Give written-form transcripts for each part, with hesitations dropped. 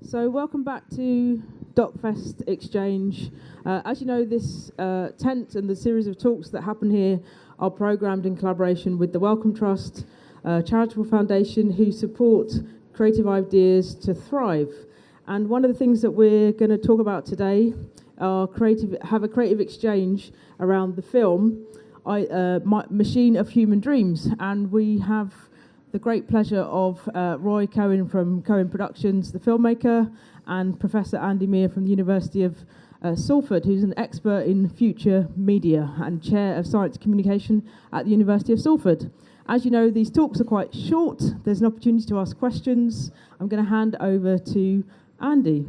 So welcome back to DocFest Exchange. As you know, this tent and the series of talks that happen here are programmed in collaboration with the Wellcome Trust, charitable foundation who support creative ideas to thrive. And one of the things that we're going to talk about today are have a creative exchange around the film, Machine of Human Dreams. And we have the great pleasure of Roy Cohen from Cohen Productions, the filmmaker, and Professor Andy Miah from the University of Salford, who's an expert in future media and Chair of Science Communication at the University of Salford. As you know, these talks are quite short. There's an opportunity to ask questions. I'm going to hand over to Andy.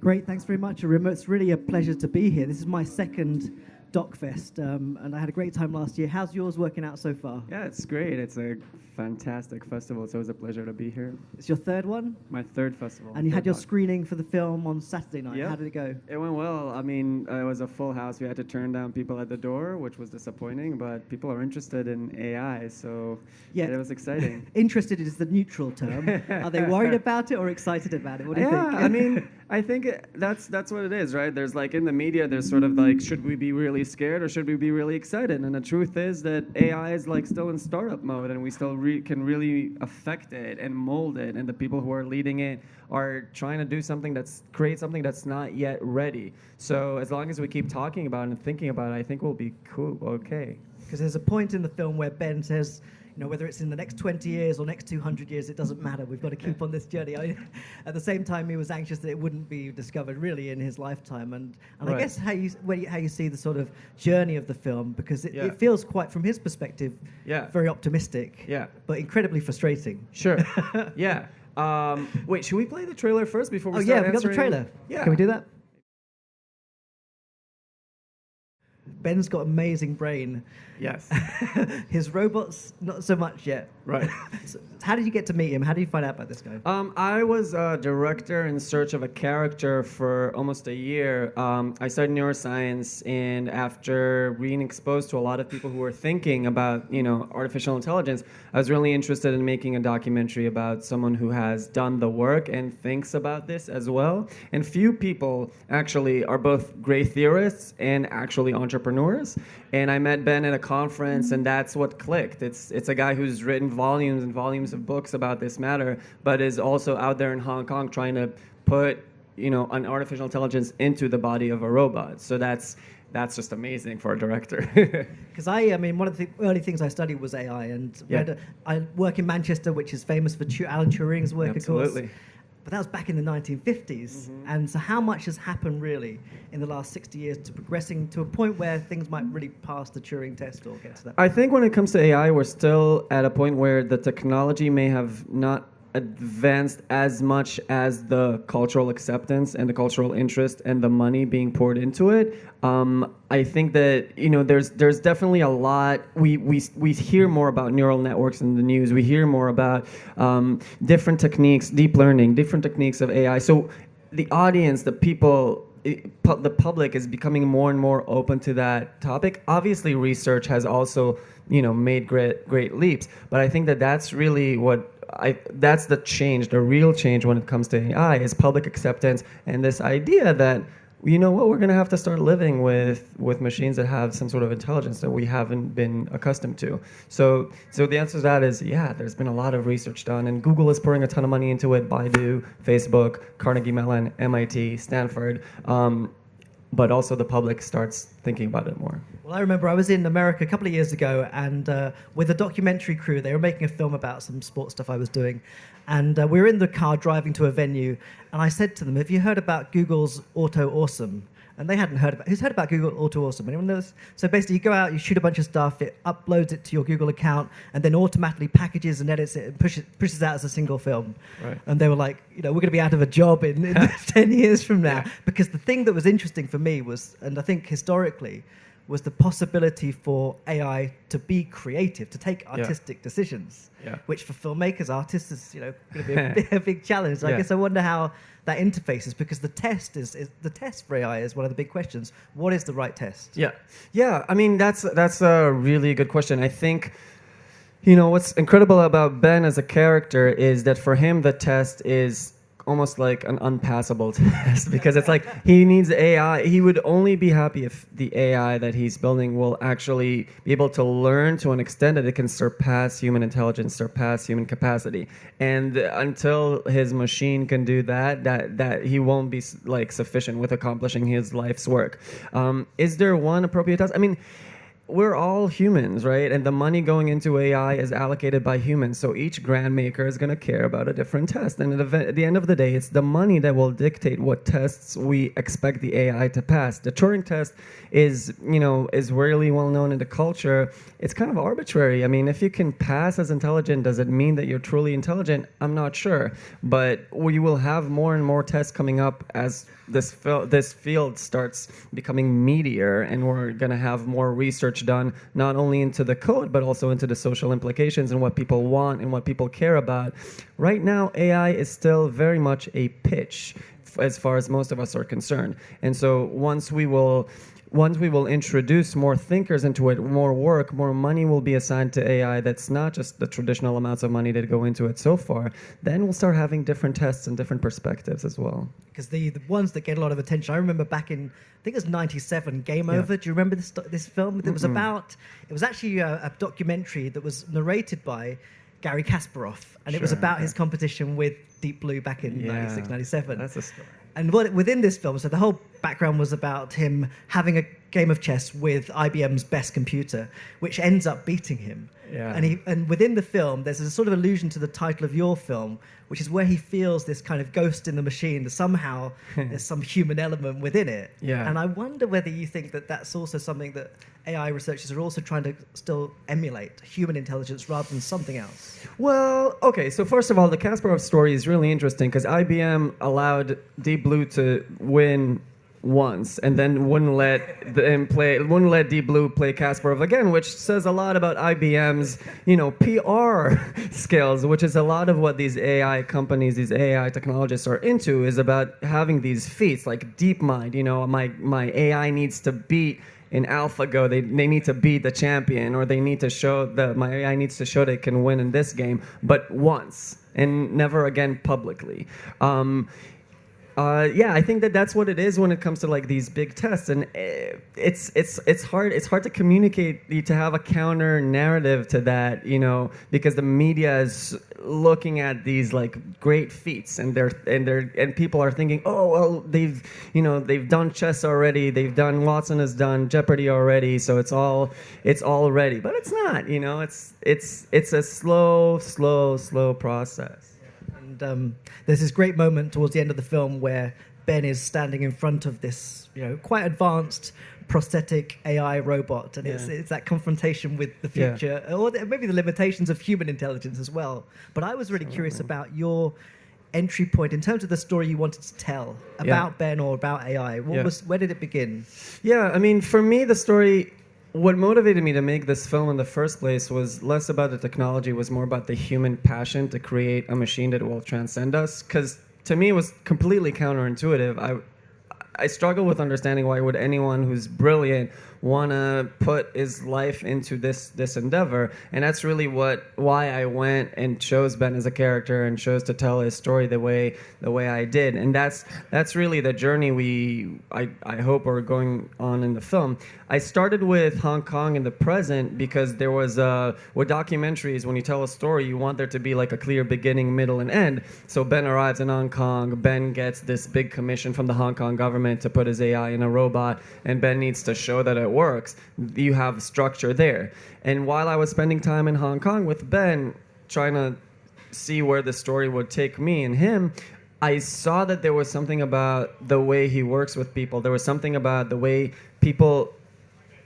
Great, thanks very much, Arima. It's really a pleasure to be here. This is my second DocFest, and I had a great time last year. How's yours working out so far? Yeah, it's great. It's a fantastic festival. It's always a pleasure to be here. It's your third one? My third festival. And you had your screening for the film on Saturday night. Yep. How did it go? It went well. I mean, it was a full house. We had to turn down people at the door, which was disappointing, but people are interested in AI, so yeah, it was exciting. Interested is the neutral term. Are they worried about it or excited about it? What do you think? I mean, I think that's what it is, right? There's like in the media, there's sort of like, should we be really scared or should we be really excited? And the truth is that AI is like still in startup mode, and we still can really affect it and mold it. And the people who are leading it are trying to do something create something that's not yet ready. So as long as we keep talking about it and thinking about it, I think we'll be cool, okay. Because there's a point in the film where Ben says, you know, whether it's in the next 20 years or next 200 years, it doesn't matter. We've got to keep on this journey. At the same time, he was anxious that it wouldn't be discovered really in his lifetime. And right. I guess how you see the sort of journey of the film, because it feels quite, from his perspective, very optimistic, but incredibly frustrating. Sure. Yeah. Wait, should we play the trailer first before we start answering? We got the trailer. Yeah. Can we do that? Ben's got amazing brain. Yes. His robots, not so much yet. Right. So how did you get to meet him? How did you find out about this guy? I was a director in search of a character for almost a year. I studied neuroscience, and after being exposed to a lot of people who were thinking about, artificial intelligence, I was really interested in making a documentary about someone who has done the work and thinks about this as well. And few people actually are both great theorists and actually entrepreneurs. And I met Ben at a conference, and that's what clicked. It's a guy who's written volumes and volumes of books about this matter, but is also out there in Hong Kong trying to put, an artificial intelligence into the body of a robot. So that's just amazing for a director. Because I mean, one of the early things I studied was AI, and I work in Manchester, which is famous for Alan Turing's work, Absolutely. Of course. But that was back in the 1950s. And so how much has happened really in the last 60 years to progressing to a point where things might really pass the Turing test or get to that point? I think when it comes to AI, we're still at a point where the technology may have not advanced as much as the cultural acceptance and the cultural interest and the money being poured into it. I think that there's definitely a lot. We hear more about neural networks in the news. We hear more about different techniques, deep learning, different techniques of AI. So the audience, the people, the public is becoming more and more open to that topic. Obviously, research has also made great leaps, but I think that that's really that's the change, the real change when it comes to AI is public acceptance and this idea that, we're going to have to start living with machines that have some sort of intelligence that we haven't been accustomed to. So the answer to that is, there's been a lot of research done, and Google is pouring a ton of money into it, Baidu, Facebook, Carnegie Mellon, MIT, Stanford. But also the public starts thinking about it more. Well, I remember I was in America a couple of years ago, and with a documentary crew, they were making a film about some sports stuff I was doing. And we were in the car driving to a venue, and I said to them, have you heard about Google's Auto Awesome? And they hadn't heard about it. Who's heard about Google Auto Awesome? Anyone knows? So basically, you go out, you shoot a bunch of stuff, it uploads it to your Google account, and then automatically packages and edits it and pushes it out as a single film. Right. And they were like, we're going to be out of a job in 10 years from now. Yeah. Because the thing that was interesting for me was, and I think historically, was the possibility for AI to be creative, to take artistic decisions, which for filmmakers, artists is going to be a big challenge. So I guess I wonder how that interfaces, because the test the test for AI is one of the big questions. What is the right test? Yeah. I mean, that's a really good question. I think, what's incredible about Ben as a character is that for him the test is almost like an unpassable test because it's like he needs AI. He would only be happy if the AI that he's building will actually be able to learn to an extent that it can surpass human intelligence, surpass human capacity. And until his machine can do that he won't be like sufficient with accomplishing his life's work. Is there one appropriate test? I mean, we're all humans, right? And the money going into AI is allocated by humans. So each grant maker is going to care about a different test. And at the end of the day, it's the money that will dictate what tests we expect the AI to pass. The Turing test is really well known in the culture. It's kind of arbitrary. I mean, if you can pass as intelligent, does it mean that you're truly intelligent? I'm not sure. But we will have more and more tests coming up as this field starts becoming meatier, and we're going to have more research done not only into the code but also into the social implications and what people want and what people care about. Right now, AI is still very much a pitch as far as most of us are concerned. And so once we will introduce more thinkers into it, more work, more money will be assigned to AI that's not just the traditional amounts of money that go into it so far, then we'll start having different tests and different perspectives as well. Because the ones that get a lot of attention, I remember back in, I think it was 97, Game Over. Do you remember this film? It was it was actually a documentary that was narrated by Gary Kasparov, and it was about his competition with Deep Blue back in 96, 97. That's a story. And within this film, so the whole background was about him having a game of chess with IBM's best computer, which ends up beating him. Yeah. And within the film, there's a sort of allusion to the title of your film, which is where he feels this kind of ghost in the machine, that somehow there's some human element within it. Yeah. And I wonder whether you think that that's also something that AI researchers are also trying to still emulate, human intelligence rather than something else. Well, okay, so first of all, the Kasparov story is really interesting because IBM allowed Deep Blue to win once and then wouldn't let Deep Blue play Kasparov again, which says a lot about IBM's, PR skills, which is a lot of what these AI companies, these AI technologists are into, is about having these feats like DeepMind. My AI needs to beat in AlphaGo, they need to beat the champion, or they need to show my AI needs to show they can win in this game, but once and never again publicly. I think that's what it is when it comes to like these big tests, and it's hard to communicate, to have a counter narrative to that, because the media is looking at these like great feats, and people are thinking, oh well, they've done chess already, Watson has done Jeopardy already, so it's all ready, but it's not, it's a slow process. And there's this great moment towards the end of the film where Ben is standing in front of this, quite advanced prosthetic AI robot, and it's that confrontation with the future, or maybe the limitations of human intelligence as well. But I was really curious about your entry point in terms of the story you wanted to tell about Ben or about AI. Where did it begin? Yeah, I mean, for me, the story. What motivated me to make this film in the first place was less about the technology, was more about the human passion to create a machine that will transcend us. Because to me, it was completely counterintuitive. I struggle with understanding why would anyone who's brilliant want to put his life into this endeavor, and that's really why I went and chose Ben as a character and chose to tell his story the way I did, and that's really the journey I hope are going on in the film. I started with Hong Kong in the present because there was with documentaries, when you tell a story, you want there to be like a clear beginning, middle, and end. So Ben arrives in Hong Kong. Ben gets this big commission from the Hong Kong government to put his AI in a robot, and Ben needs to show that it works. You have structure there. And while I was spending time in Hong Kong with Ben, trying to see where the story would take me and him, I saw that there was something about the way he works with people. There was something about the way people,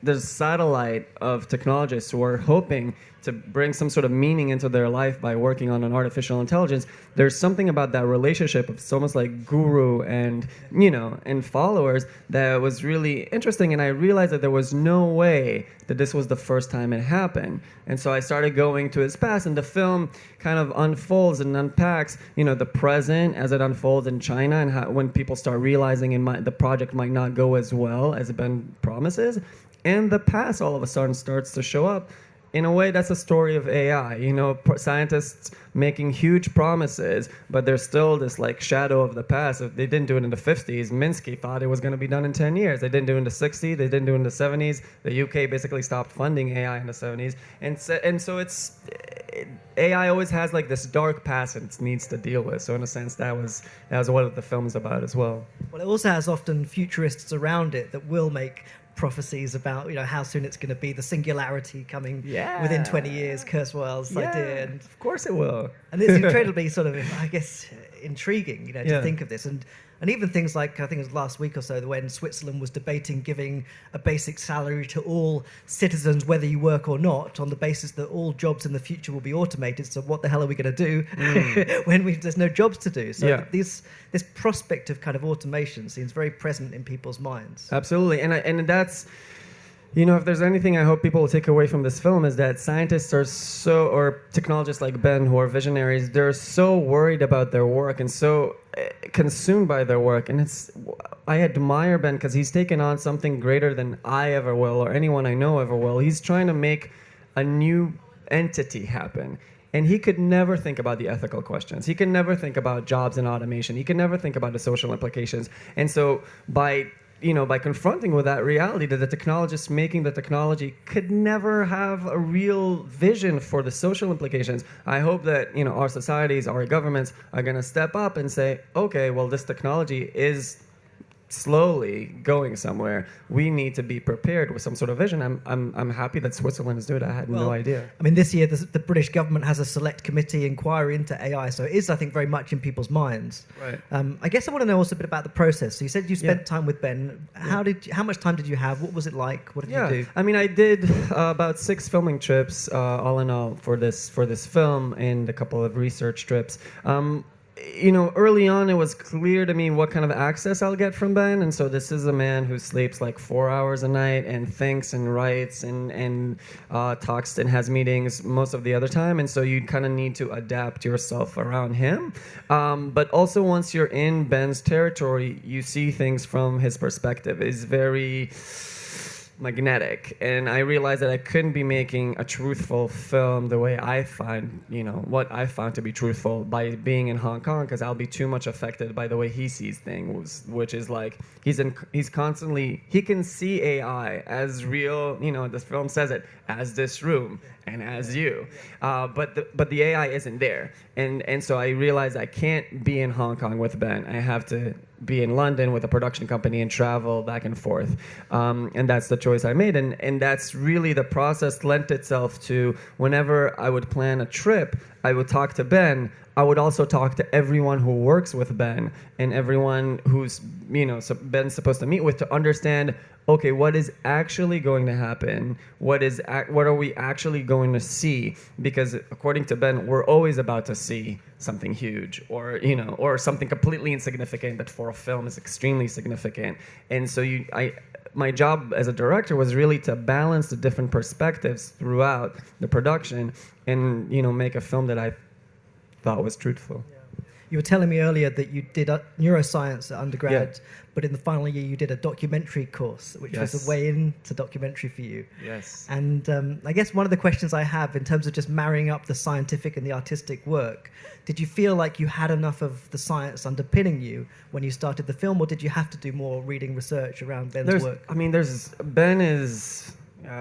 there's a satellite of technologists who are hoping to bring some sort of meaning into their life by working on an artificial intelligence. There's something about that relationship. It's almost like guru and followers that was really interesting. And I realized that there was no way that this was the first time it happened. And so I started going to his past, and the film kind of unfolds and unpacks, the present as it unfolds in China, and how, when people start realizing the project might not go as well as Ben promises, and the past all of a sudden starts to show up. in a way, that's a story of AI. You know, scientists making huge promises, but there's still this like shadow of the past. If they didn't do it in the 50s, Minsky thought it was going to be done in 10 years. They didn't do it in the 60s. They didn't do it in the 70s. The UK basically stopped funding AI in the 70s. And so it's AI always has like this dark past it needs to deal with. So in a sense, that was what the film's about as well. Well, it also has often futurists around it that will make prophecies about, you know, how soon it's going to be, the singularity coming within 20 years, Kurzweil's idea. And of course it will. And it's incredibly sort of, I guess, intriguing, you know, to think of this. And even things like, I think it was last week or so, when Switzerland was debating giving a basic salary to all citizens, whether you work or not, on the basis that all jobs in the future will be automated. So what the hell are we going to do when there's no jobs to do? So this prospect of kind of automation seems very present in people's minds. Absolutely. And that's, you know, if there's anything I hope people will take away from this film is that scientists are or technologists like Ben who are visionaries, they're so worried about their work and so consumed by their work. And I admire Ben because he's taken on something greater than I ever will or anyone I know ever will. He's trying to make a new entity happen. And he could never think about the ethical questions. He could never think about jobs and automation. He could never think about the social implications. And so by confronting with that reality that the technologists making the technology could never have a real vision for the social implications, I hope that, you know, our societies, our governments are going to step up and say, okay, well, this technology is slowly going somewhere. We need to be prepared with some sort of vision. I'm happy that Switzerland is doing it. I had no idea. I mean, this year the British government has a select committee inquiry into AI, so it is, I think, very much in people's minds. Right. I guess I want to know also a bit about the process. So you said you spent time with Ben. How much time did you have? What was it like? What did you do? I mean, I did about 6 filming trips, all in all, for this film and a couple of research trips. You know, early on, it was clear to me what kind of access I'll get from Ben. And so this is a man who sleeps like 4 hours a night and thinks and writes and talks and has meetings most of the other time. And so you kind of need to adapt yourself around him. But also once you're in Ben's territory, you see things from his perspective. It's very magnetic, and I realized that I couldn't be making a truthful film the way I find, you know, what I found to be truthful by being in Hong Kong, because I'll be too much affected by the way he sees things, which is like he's constantly, he can see AI as real, you know, the film says it, as this room and as you, but the AI isn't there, and so I realized I can't be in Hong Kong with Ben. I have to be in London with a production company and travel back and forth, and that's the choice I made, and that's really the process lent itself to whenever I would plan a trip, I would talk to Ben. I would also talk to everyone who works with Ben and everyone who's, you know, Ben's supposed to meet with to understand, okay, what is actually going to happen? What are we actually going to see? Because according to Ben, we're always about to see something huge or, you know, or something completely insignificant that for a film is extremely significant. And so my job as a director was really to balance the different perspectives throughout the production and, you know, make a film that I thought was truthful. Yeah. You were telling me earlier that you did neuroscience at undergrad, but in the final year you did a documentary course, which was a way into documentary for you. Yes. And I guess one of the questions I have in terms of just marrying up the scientific and the artistic work, did you feel like you had enough of the science underpinning you when you started the film, or did you have to do more reading research around Ben's work? I mean, Ben is...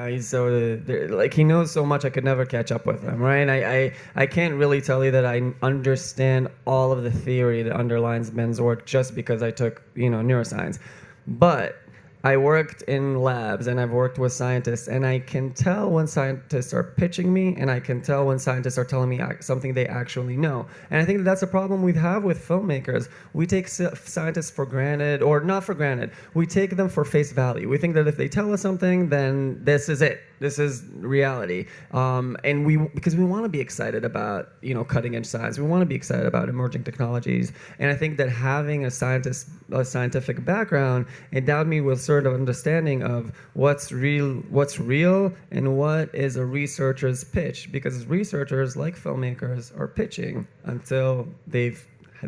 he's so like he knows so much I could never catch up with him, right? I can't really tell you that I understand all of the theory that underlines Ben's work just because I took, you know, neuroscience, but I worked in labs and I've worked with scientists, and I can tell when scientists are pitching me, and I can tell when scientists are telling me something they actually know. And I think that's a problem we have with filmmakers. We take scientists for granted, or not for granted. We take them for face value. We think that if they tell us something, then this is it. This is reality. And because we want to be excited about, you know, cutting edge science. We want to be excited about emerging technologies. And I think that having a scientific background endowed me with sort of understanding of what's real and what is a researcher's pitch. Because researchers, like filmmakers, are pitching until they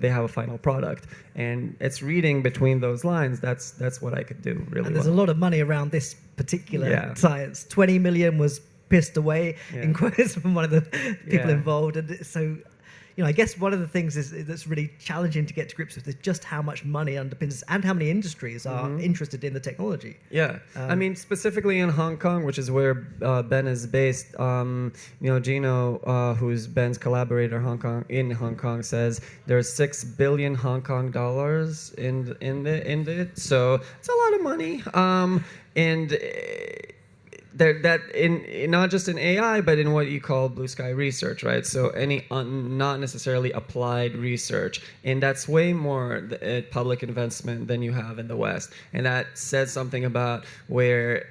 have a final product, and it's reading between those lines. That's what I could do really. And there's a lot of money around this particular science. 20 million was pissed away in quotes from one of the people involved. And so, I guess one of the things that's really challenging to get to grips with is just how much money underpins and how many industries are interested in the technology. Yeah, I mean, specifically in Hong Kong, which is where Ben is based, Gino, who's Ben's collaborator in Hong Kong, says there's $6 billion Hong Kong dollars in it. So it's a lot of money. That in not just in AI, but in what you call blue sky research, right? So any not necessarily applied research, and that's way more public investment than you have in the West, and that says something about where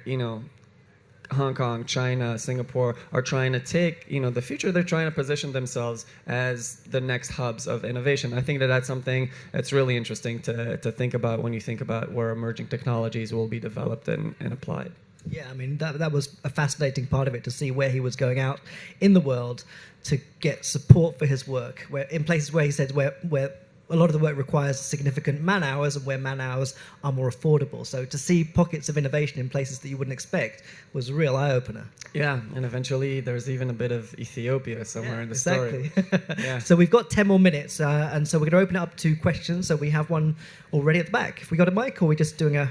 Hong Kong, China, Singapore are trying to take the future. They're trying to position themselves as the next hubs of innovation. I think that's something that's really interesting to think about when you think about where emerging technologies will be developed and applied. Yeah, I mean, that was a fascinating part of it, to see where he was going out in the world to get support for his work, where in places where he said where a lot of the work requires significant man hours and where man hours are more affordable. So to see pockets of innovation in places that you wouldn't expect was a real eye-opener. Yeah, and eventually there's even a bit of Ethiopia somewhere in the story. Yeah. So we've got 10 more minutes, and so we're going to open it up to questions. So we have one already at the back. Have we got a mic, or are we just doing a...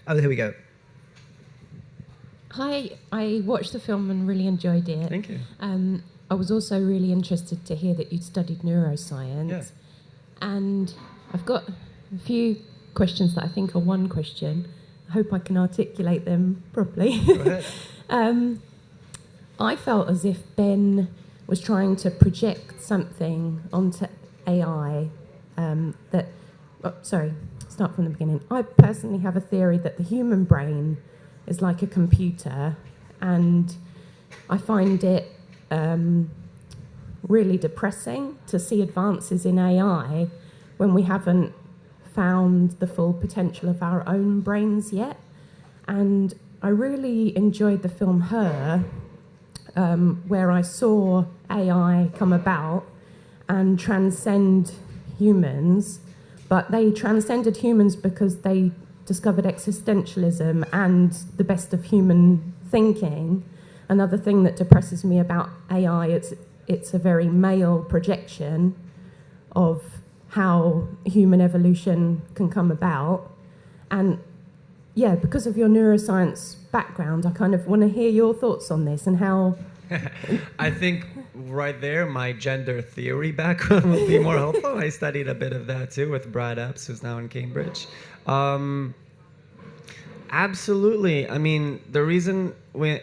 Oh, here we go. Hi, I watched the film and really enjoyed it. Thank you. I was also really interested to hear that you'd studied neuroscience. Yeah. And I've got a few questions that I think are one question. I hope I can articulate them properly. Go ahead. I felt as if Ben was trying to project something onto AI start from the beginning. I personally have a theory that the human brain is like a computer, and I find it really depressing to see advances in AI when we haven't found the full potential of our own brains yet. And I really enjoyed the film Her, where I saw AI come about and transcend humans, but they transcended humans because they discovered existentialism and the best of human thinking. Another thing that depresses me about AI, it's a very male projection of how human evolution can come about. And yeah, because of your neuroscience background, I kind of want to hear your thoughts on this and how... I think right there, my gender theory background would be more helpful. I studied a bit of that too with Brad Epps, who's now in Cambridge. Absolutely. I mean, the reason we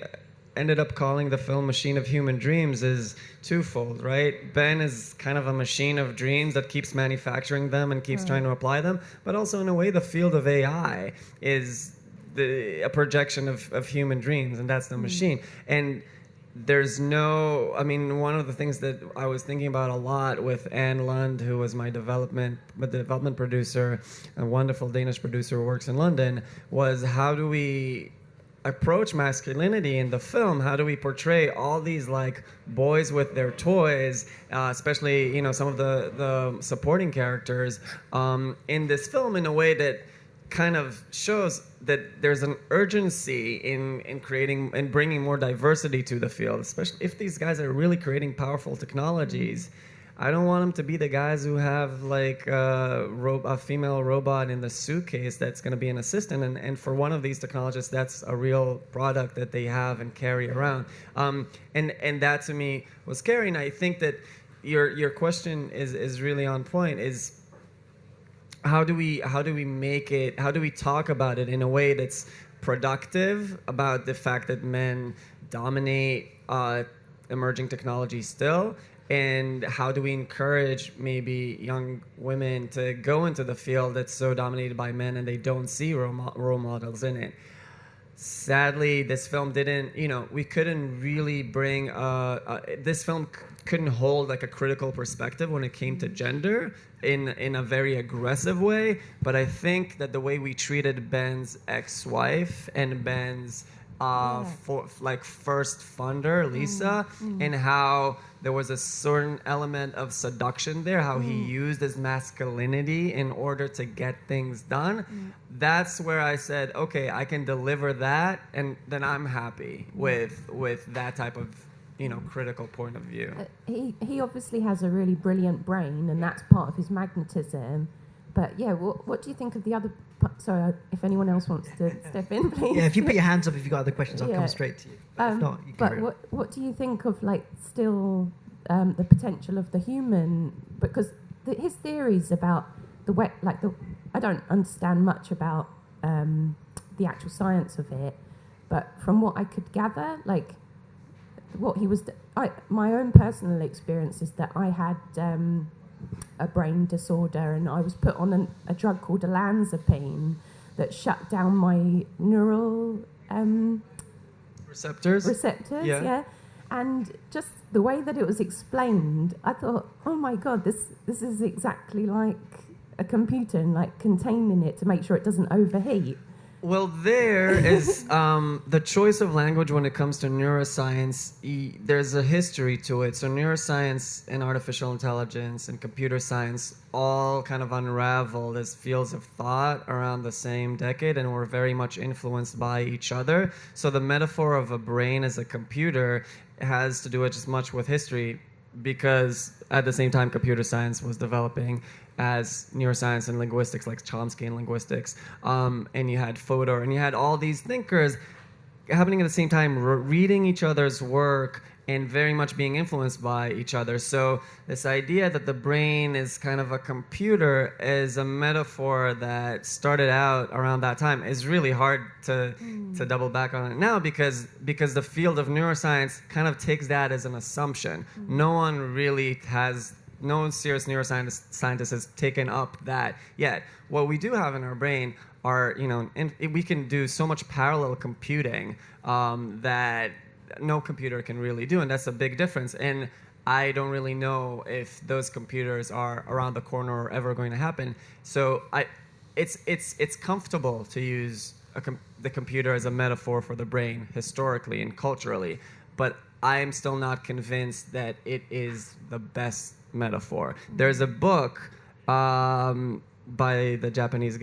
ended up calling the film Machine of Human Dreams is twofold, right? Ben is kind of a machine of dreams that keeps manufacturing them and keeps trying to apply them, but also in a way the field of AI is a projection of human dreams, and that's the machine. And there's I mean, one of the things that I was thinking about a lot with Anne Lund, who was my development producer, a wonderful Danish producer who works in London, was how do we approach masculinity in the film? How do we portray all these like boys with their toys, especially some of the supporting characters in this film in a way that kind of shows that there's an urgency in creating and bringing more diversity to the field, especially if these guys are really creating powerful technologies. I don't want them to be the guys who have like a female robot in the suitcase that's going to be an assistant. And for one of these technologists, that's a real product that they have and carry around. And that to me was scary. And I think that your question is really on point. Is how do we talk about it in a way that's productive about the fact that men dominate emerging technology still, and how do we encourage maybe young women to go into the field that's so dominated by men and they don't see role models in it? Sadly, this film didn't, we couldn't really bring, this film couldn't hold like a critical perspective when it came to gender in a very aggressive way. But I think that the way we treated Ben's ex-wife and Ben's for like first funder, Lisa, and how there was a certain element of seduction there, how he used his masculinity in order to get things done. That's where I said, okay, I can deliver that, and then I'm happy with that type of critical point of view. He obviously has a really brilliant brain, and that's part of his magnetism. But yeah, what do you think of the other? Sorry, if anyone else wants to step in, please. Yeah, if you put your hands up, if you've got other questions, I'll come straight to you. But if not, you can. But what do you think of still the potential of the human? Because his theories about I don't understand much about the actual science of it, but from what I could gather, my own personal experience is that I had a brain disorder, and I was put on a drug called olanzapine that shut down my neural receptors. Yeah. And just the way that it was explained, I thought, oh my God, this is exactly like a computer, and containing it to make sure it doesn't overheat. Well, there is the choice of language when it comes to neuroscience. There's a history to it. So neuroscience and artificial intelligence and computer science all kind of unraveled as fields of thought around the same decade, and were very much influenced by each other. So the metaphor of a brain as a computer has to do as much with history, because at the same time computer science was developing as neuroscience and linguistics, like Chomsky and linguistics, and you had Fodor, and you had all these thinkers happening at the same time, reading each other's work and very much being influenced by each other. So this idea that the brain is kind of a computer is a metaphor that started out around that time. Is really hard to double back on it now, because the field of neuroscience kind of takes that as an assumption. No serious neuroscientist has taken up that yet. What we do have in our brain are, we can do so much parallel computing that no computer can really do, and that's a big difference. And I don't really know if those computers are around the corner or ever going to happen. So it's comfortable to use the computer as a metaphor for the brain historically and culturally, but I am still not convinced that it is the best metaphor. There's a book by the Japanese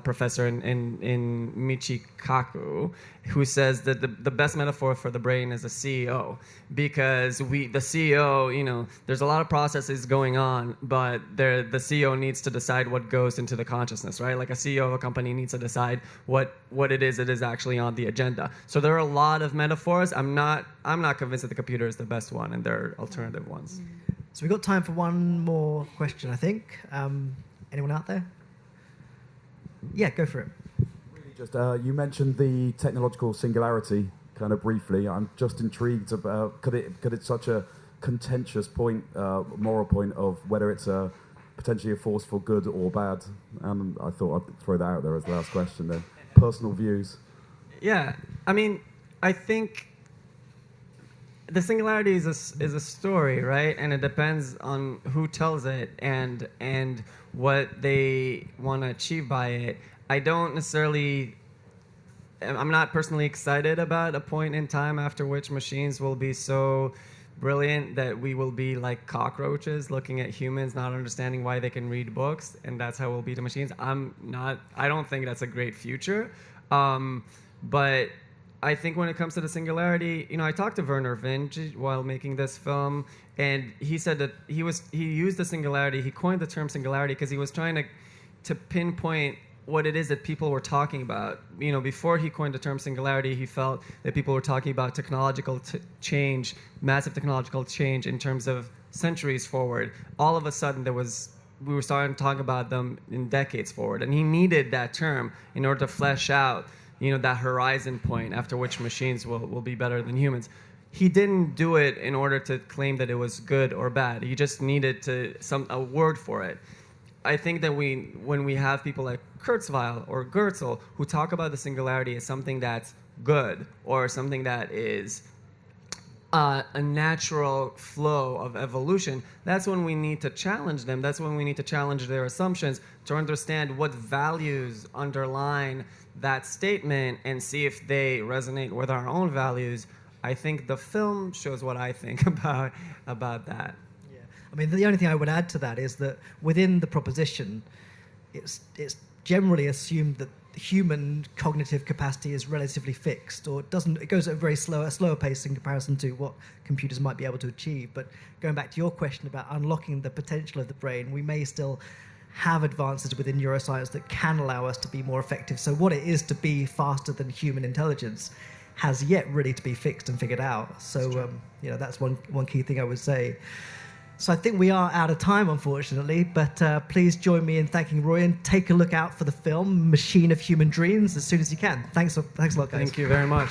professor in Michikaku, who says that the best metaphor for the brain is a CEO, because the CEO, there's a lot of processes going on, but the CEO needs to decide what goes into the consciousness, right? Like a CEO of a company needs to decide what it is actually on the agenda. So there are a lot of metaphors. I'm not convinced that the computer is the best one, and there are alternative ones. So we've got time for one more question, I think. Anyone out there? Yeah, go for it. Really just, you mentioned the technological singularity kind of briefly. I'm just intrigued about, could it such a contentious point, moral point of whether it's potentially a force for good or bad? I thought I'd throw that out there as the last question then. Personal views. Yeah, I mean, I think the singularity is a story, right? And it depends on who tells it and what they want to achieve by it. I'm not personally excited about a point in time after which machines will be so brilliant that we will be like cockroaches looking at humans, not understanding why they can read books, and that's how we'll be to machines. I don't think that's a great future. But I think when it comes to the singularity, I talked to Werner Vinge while making this film, and he said that he used the singularity, he coined the term singularity because he was trying to pinpoint what it is that people were talking about. Before he coined the term singularity, he felt that people were talking about technological change, massive technological change in terms of centuries forward. All of a sudden, we were starting to talk about them in decades forward, and he needed that term in order to flesh out that horizon point after which machines will be better than humans. He didn't do it in order to claim that it was good or bad. He just needed a word for it. I think that when we have people like Kurzweil or Goertzel who talk about the singularity as something that's good or something that is a natural flow of evolution, that's when we need to challenge them. That's when we need to challenge their assumptions to understand what values underline that statement and see if they resonate with our own values. I think the film shows what I think about that. Yeah. I mean, the only thing I would add to that is that within the proposition, it's generally assumed that human cognitive capacity is relatively fixed, or it goes at a slower pace in comparison to what computers might be able to achieve. But going back to your question about unlocking the potential of the brain, we may still have advances within neuroscience that can allow us to be more effective. So what it is to be faster than human intelligence has yet really to be fixed and figured out. So that's one key thing I would say. So I think we are out of time, unfortunately, but please join me in thanking Roy, and take a look out for the film Machine of Human Dreams as soon as you can. Thanks a lot, guys. Thank you very much.